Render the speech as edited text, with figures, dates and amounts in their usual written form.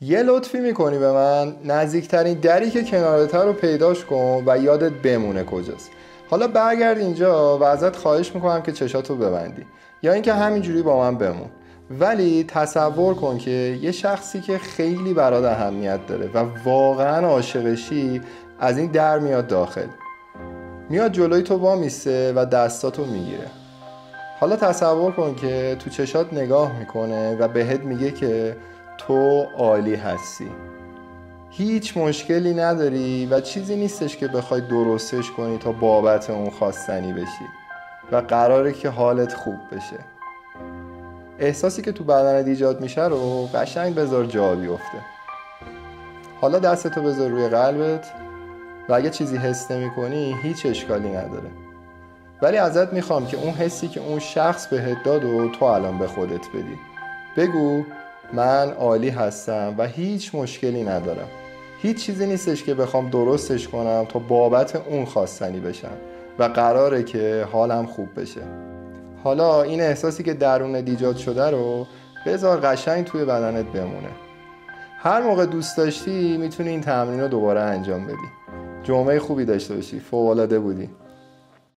یه لطفی میکنی به من، نزدیکترین دری که کنارته رو پیداش کن و یادت بمونه کجاست. حالا برگرد اینجا و ازت خواهش میکنم که چشاتو ببندی یا اینکه همینجوری با من بمون. ولی تصور کن که یه شخصی که خیلی برات اهمیت داره و واقعا عاشقشی از این در میاد داخل، میاد جلوی تو وامیسته و دستاتو میگیره. حالا تصور کن که تو چشات نگاه میکنه و بهت میگه که تو عالی هستی، هیچ مشکلی نداری و چیزی نیستش که بخوای درستش کنی تا بابت اون خواستنی بشی و قراره که حالت خوب بشه. احساسی که تو بدنت ایجاد میشه رو قشنگ بذار جا بیفته. حالا دستتو بذار روی قلبت و اگه چیزی حس نمی کنی هیچ اشکالی نداره، ولی ازت میخوام که اون حسی که اون شخص بهت داد و تو الان به خودت بدی. بگو من عالی هستم و هیچ مشکلی ندارم، هیچ چیزی نیستش که بخوام درستش کنم تا بابت اون خواستنی بشم و قراره که حالم خوب بشه. حالا این احساسی که درونت ایجاد شده رو بذار قشنگ توی بدنت بمونه. هر موقع دوست داشتی میتونی این تمرین رو دوباره انجام بدی. جمعه خوبی داشته باشی. فوق‌العاده بودی.